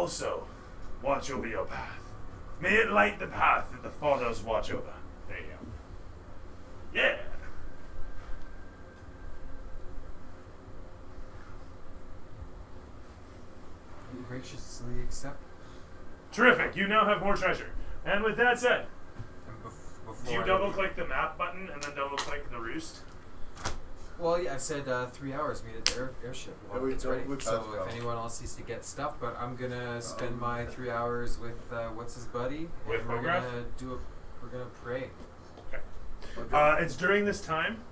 also watch over your path. May it light the path that the fathers watch over. There you go. Yeah. You graciously accept. Terrific. You now have more treasure. And with that said, do you Before double-click the map button and then double-click the roost? Well, yeah, I said 3 hours. Meet at the airship. Yeah, Well, it's ready. So go. if anyone else needs to get stuff, but I'm gonna spend my 3 hours with what's his buddy, With and we're Mograph? we're gonna pray. Okay. It's during this time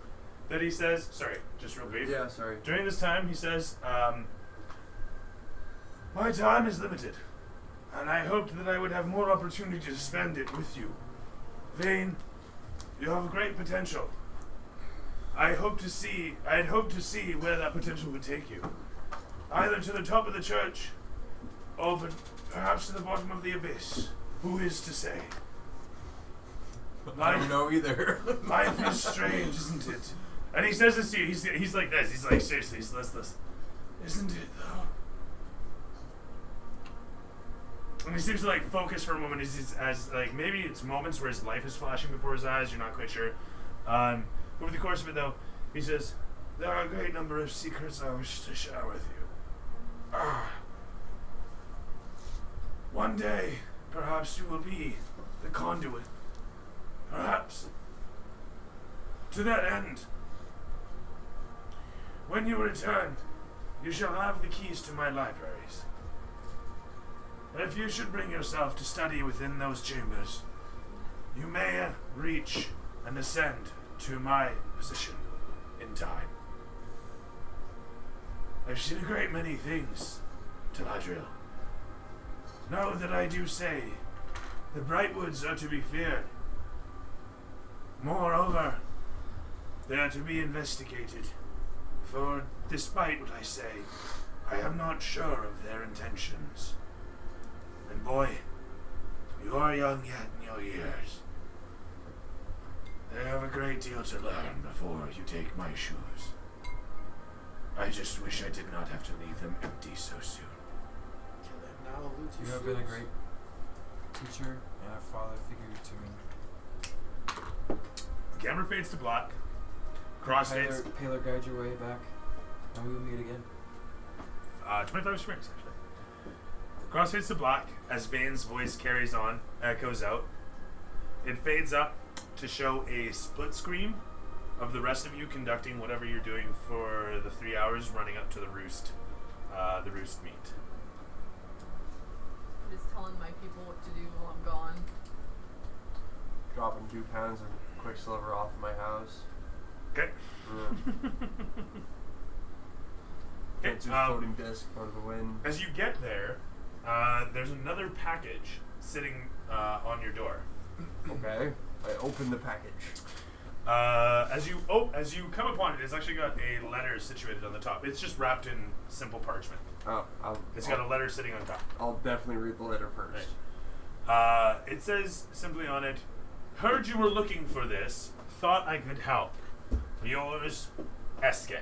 that he says, sorry, just real brief. Yeah, sorry. During this time, he says, my time is limited, and I hoped that I would have more opportunity to spend it with you. Vane, you have great potential. I'd hoped to see where that potential would take you. Either to the top of the church, or perhaps to the bottom of the abyss. Who is to say? I don't know either. Life is strange, isn't it? And he says this to you. He's like this. He's like, seriously, listen. Isn't it, though? And he seems to like focus for a moment as like maybe it's moments where his life is flashing before his eyes. You're not quite sure. Over the course of it, though, he says, there are a great number of secrets I wish to share with you. One day, perhaps you will be the conduit. Perhaps. To that end, when you return, you shall have the keys to my libraries. If you should bring yourself to study within those chambers, you may reach and ascend to my position in time. I've seen a great many things, Taladriel. Know that I do say, the Brightwoods are to be feared. Moreover, they are to be investigated, for despite what I say, I am not sure of their intentions. And boy, you are young yet in your years. They have a great deal to learn before you take my shoes. I just wish I did not have to leave them empty so soon. You have been a great teacher and a father figure to me. The camera fades to black. Crossfades. Paler guide your way back, and we will meet again. 25 experience, actually. Crossfades to black as Vane's voice carries on, echoes out. It fades up to show a split screen of the rest of you conducting whatever you're doing for the 3 hours running up to the roost meet. I'm just telling my people what to do while I'm gone. Dropping 2 pounds of Quicksilver off my house. Okay. It's just floating disc for the wind. As you get there, there's another package sitting on your door. Okay. I open the package. As you come upon it, it's actually got a letter situated on the top. It's just wrapped in simple parchment. Oh, It's got a letter sitting on top. I'll definitely read the letter first. Right. It says simply on it, heard you were looking for this, thought I could help. Yours, Eske.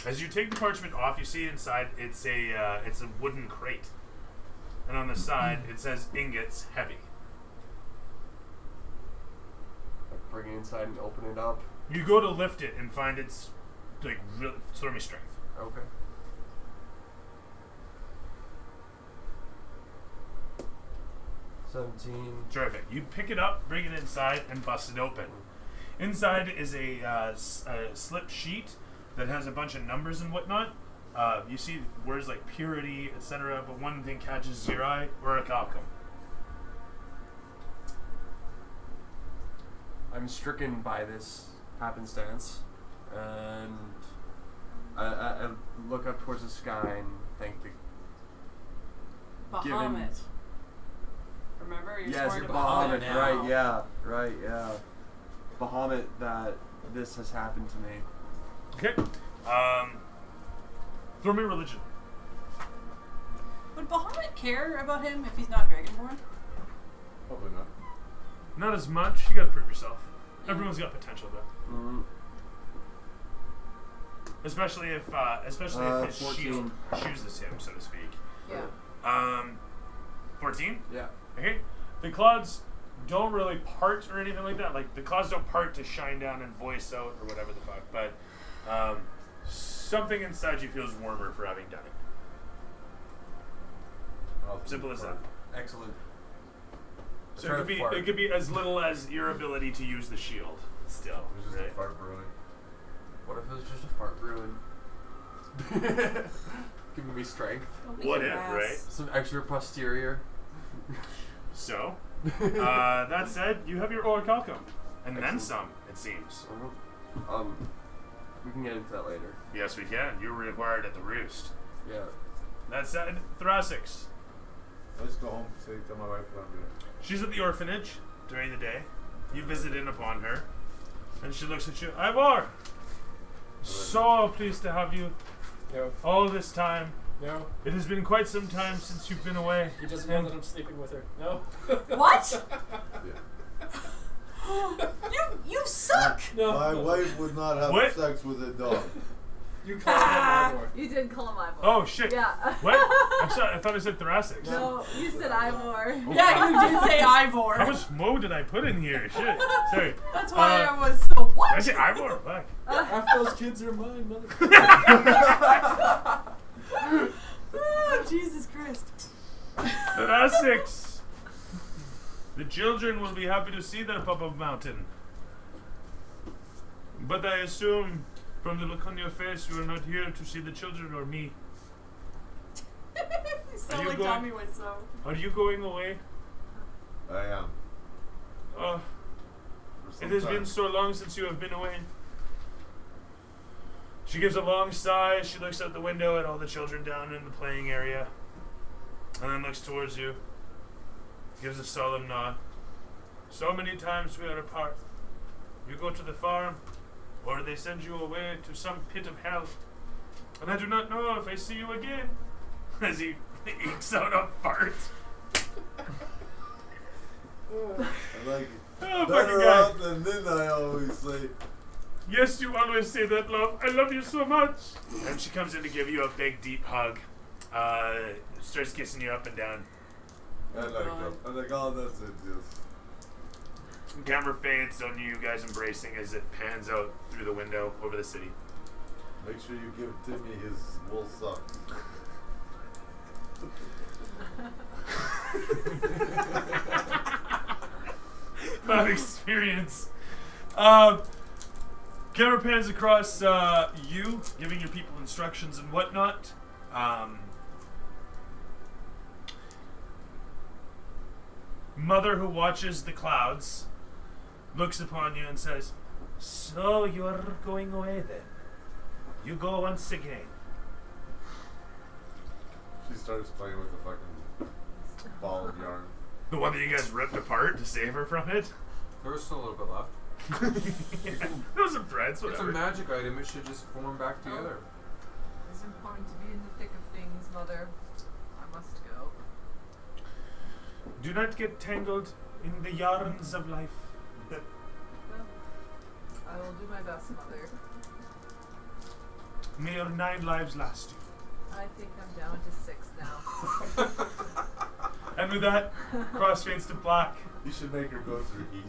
As you take the parchment off, you see inside it's a wooden crate. And on the side, it says ingots heavy. Bring it inside and open it up. You go to lift it and find it's like really stormy strength. Okay. Terrific. You pick it up, bring it inside, and bust it open. Inside is a slip sheet that has a bunch of numbers and whatnot. You see words like purity, etc., but one thing catches your eye, Orichalcum. I'm stricken by this happenstance, and I look up towards the sky and thank the Bahamut. Remember? You're yes, sworn to Bahamut, now. right, yeah. Bahamut, that this has happened to me. Okay. Throw me religion. Would Bahamut care about him if he's not Dragonborn? Probably not. Not as much. You gotta prove yourself. Everyone's got potential, though. Mm. Especially if his 14. shield chooses him, so to speak. Yeah. 14? Yeah. Okay. The clouds don't really part or anything like that. Like, the clouds don't part to shine down and voice out or whatever the fuck. But something inside you feels warmer for having done it. Simple as that. Excellent. So it could be as little as your ability to use the shield still. It was just a fart brewing. What if it was just a fart ruin? Giving me strength. What if, right? Some extra posterior. So, that said, you have your orichalcum. And then Excellent. some, it seems. We can get into that later. Yes, we can. You were required at the roost. Yeah. That said, Thoracics. Let's go home. Tell my wife what I'm doing. She's at the orphanage during the day. You visit in upon her. And she looks at you. Ivor! So pleased to have you No, all this time. no. It has been quite some time since you've been away. He doesn't know that I'm sleeping with her. No. What? Yeah. You suck. No. My no. wife would not have What? sex with a dog. You call him Ivor. You did call him Ivor. Oh, shit. Yeah. What? I thought I said Thoracics. No, you said Ivor. Yeah, you did say Ivor. How much mo did I put in here? Shit. Sorry. That's why Uh, I was so Did what? I say Ivor? Fuck. Half those kids are mine, mother. Oh, Jesus Christ. Thoracics. The children will be happy to see their Papa Mountain. But I assume, from the look on your face, you are not here to see the children or me. You sound you like going- Tommy Wiseau. Are you going away? I am. Oh, For it some has time. been so long since you have been away. She gives a long sigh. She looks out the window at all the children down in the playing area. And then looks towards you. Gives a solemn nod. So many times we are apart. You go to the farm, or they send you away to some pit of hell. And I do not know if I see you again. As he ekes out a fart. I like it. Oh, Better fucking guy. out than in, I always say. Yes, you always say that, love. I love you so much. And she comes in to give you a big, deep hug. Starts kissing you up and down. I like that. I'm like, oh, that's it, yes. Camera fades on you guys embracing as it pans out through the window over the city. Make sure you give Timmy his wool socks. Bad experience. Camera pans across you, giving your people instructions and whatnot. Mother, who watches the clouds, looks upon you and says, "So you're going away then? You go once again." She starts playing with the fucking ball of yarn. The one that you guys ripped apart to save her from it. There was still a little bit left. Yeah. There was some threads, It's a whatever. magic item. It should just form back together. It's important to be in the thick of things, Mother. I must go. Do not get tangled in the yarns of life. Well, I will do my best, Mother. May your 9 lives last you. I think I'm down to 6 now. And with that, crossfades to black. You should make her go through heat.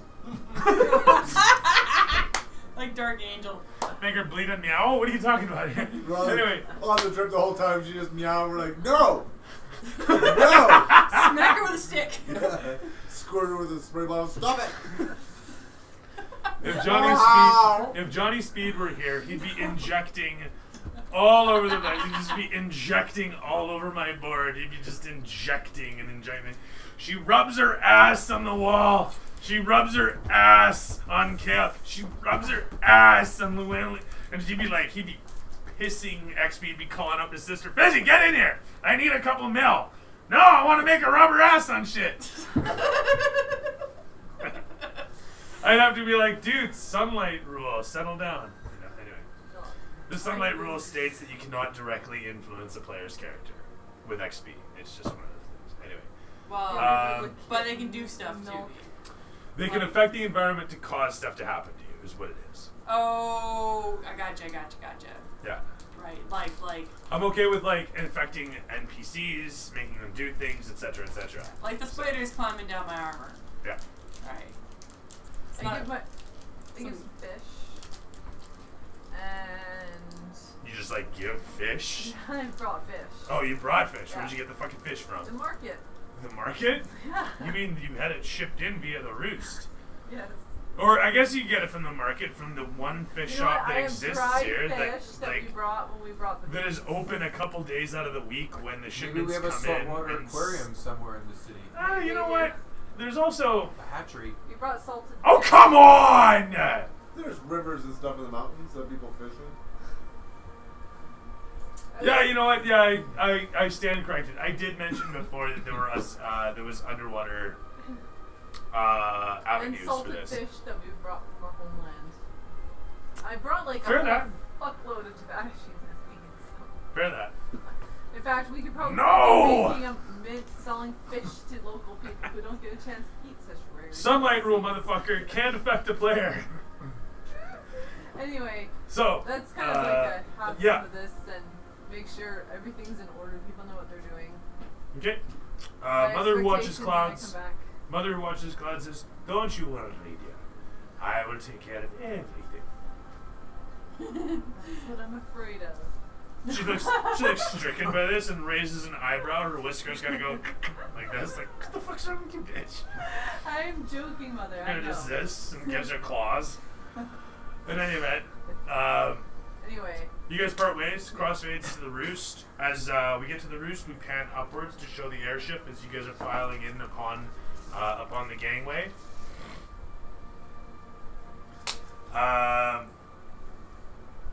Like Dark Angel. Make her bleed and meow? What are you talking about here? Well, Anyway. on the trip the whole time she just meow. We're like, no! No! Smack her with a stick. Squirt her with a spray bottle. Stop it! If Johnny Speed were here, he'd be injecting all over the place. He'd just be injecting all over my board. He'd be just injecting and injecting. She rubs her ass on the wall. She rubs her ass on Kale. She rubs her ass on Llewellyn. And he'd be pissing XP. He'd be calling up his sister, "Fizzy, get in here. I need a couple mil." "No, I want to make her rub her ass on shit." I'd have to be like, "Dude, sunlight rule, settle down." Anyway, the sunlight rule states that you cannot directly influence a player's character with XP. It's just one of those things. Anyway, Well, but they can do stuff No. too. they can affect the environment to cause stuff to happen to you, is what it is. Oh, I gotcha. Yeah. Right, like I'm okay with like infecting NPCs, making them do things, etc., etc. the spiders climbing down my armor. Yeah. Right. It's I not- give some fish. And You just like give fish. I brought fish. Oh, you brought fish. Yeah. Where'd you get the fucking fish from? The market. The market? Yeah. You mean you had it shipped in via the roost? Yes. Or I guess you get it from the market, from the one fish You know shop what? that I have exists dried here fish that like we brought when we brought the that is open a couple days out of the week when the Maybe shipments we have a come saltwater in. aquarium somewhere in the city. You know what? There's also. A hatchery. We brought salted Oh fish. come on! There's rivers and stuff in the mountains that people fish in. Yeah, you know what? Yeah, I stand corrected. I did mention before that there was underwater And avenues for salted this. fish that we brought from our homeland. I brought like Fair a enough. whole fuckload of tobacco beans. Fair that. In fact, we could probably No! be making a mint selling fish to local people who don't get a chance to eat such rare. Sunlight rule, motherfucker, can't affect the player. Anyway, So that's kind of like a have yeah. some of this and make sure everything's in order. People know what they're doing. Okay. My Mother who watches expectations when I clouds. come back. Mother who watches clouds says, "Don't you worry, Lydia. I will take care of everything." That's what I'm afraid of. She looks stricken by this and raises an eyebrow. Her whiskers gotta go like this. Like, what the fuck's wrong with you, bitch? I'm joking, Mother. I Kind know. of does this and gives her claws. In any event, Anyway, you guys part ways, crossfades to the roost. As we get to the roost, we pan upwards to show the airship as you guys are filing in upon the gangway.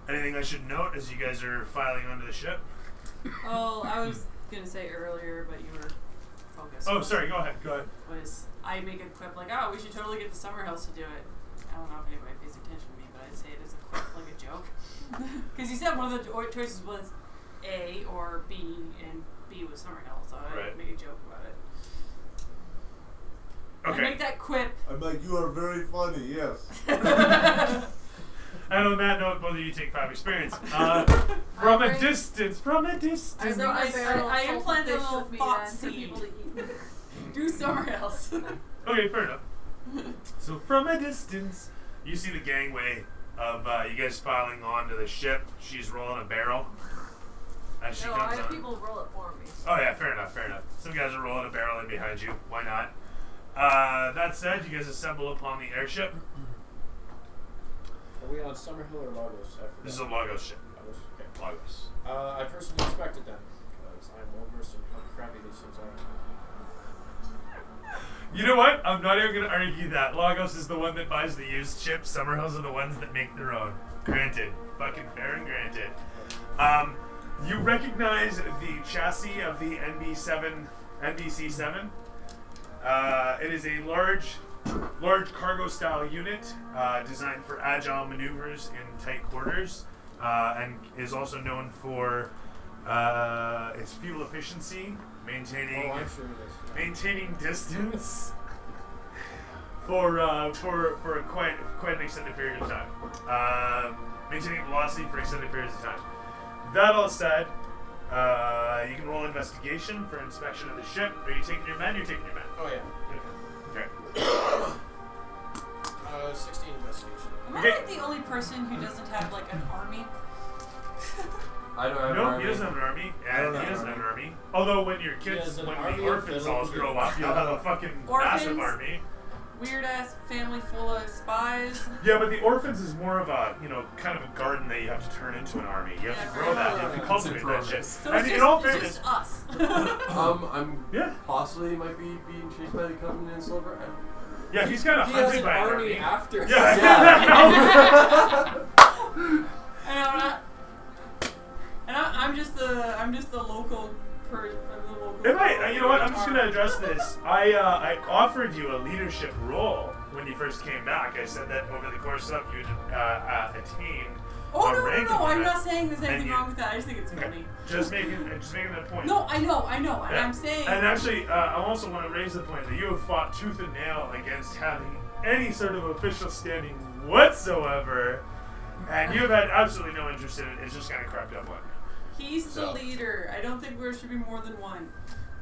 Anything I should note as you guys are filing onto the ship? Oh, I was gonna say earlier, but you were focused. Oh, sorry. Go ahead. Was I make a quip like, oh, we should totally get the summer house to do it. I don't know if anybody pays attention to me, but I'd say it as a quip, like a joke. Because you said one of the choices was A or B, and B was summer house, so Right. I'd make a joke about it. Okay. I make that quip. I'm like, you are very funny, yes. And on that note, both of you take 5 experience. From a distance. I So bring a I barrel of salted implanted a fish little with me thought then for seed. people to eat. Do summer house. Okay, fair enough. So from a distance, you see the gangway of you guys filing onto the ship. She's rolling a barrel as she No, I comes have on. people roll it for me. Oh yeah, fair enough. Some guys are rolling a barrel in behind you. Why not? That said, you guys assemble upon the airship. Are we on Summerhill or Lagos? I forgot. This is a Lagos ship. Lagos? Okay. Lagos. I personally inspected them because I'm well versed in how crappy these things are. You know what? I'm not even going to argue that. Lagos is the one that buys the used ships. Summerhills are the ones that make their own. Granted. Fucking fair and granted. You recognize the chassis of the NBC-7. It is a large cargo-style unit designed for agile maneuvers in tight quarters, and is also known for its fuel efficiency, maintaining I'm sure it is. maintaining distance for quite an extended period of time, maintaining velocity for extended periods of time. That all said, you can roll investigation for inspection of the ship. Are you taking your men? You're taking your men. Oh yeah. Okay. 16 investigation. Am I Okay. like the only person who doesn't have like an army? I don't have an No, army. he doesn't have an army, I don't and he have doesn't an have an army. Although when your He kids, has an when army the of orphans little all grow kids. up, you'll have a fucking massive Orphans? army. Weird ass family full of spies. Yeah, but the orphans is more of a, kind of a garden that you have to turn into an army. You have Yeah, to grow that, you have to it's cultivate in that progress. shit. So And it's in all just, fairness, it's just us. I'm yeah, possibly might be being chased by the Covenant in Silver. yeah, he's kind of He has hunted an by an army after. Yeah, And I'm just the local person. If you know what? I'm just gonna address this. I offered you a leadership role when you first came back. I said that over the course of you'd attain Oh a no, rank. I'm in not that. saying there's anything you- wrong with that. I just think it's funny. Just making that point. No, I know, and Yeah. I'm saying. And actually, I also want to raise the point that you have fought tooth and nail against having any sort of official standing whatsoever And you have had absolutely no interest in it. It's just kind of crept up on you. He's the So. leader. I don't think there should be more than one.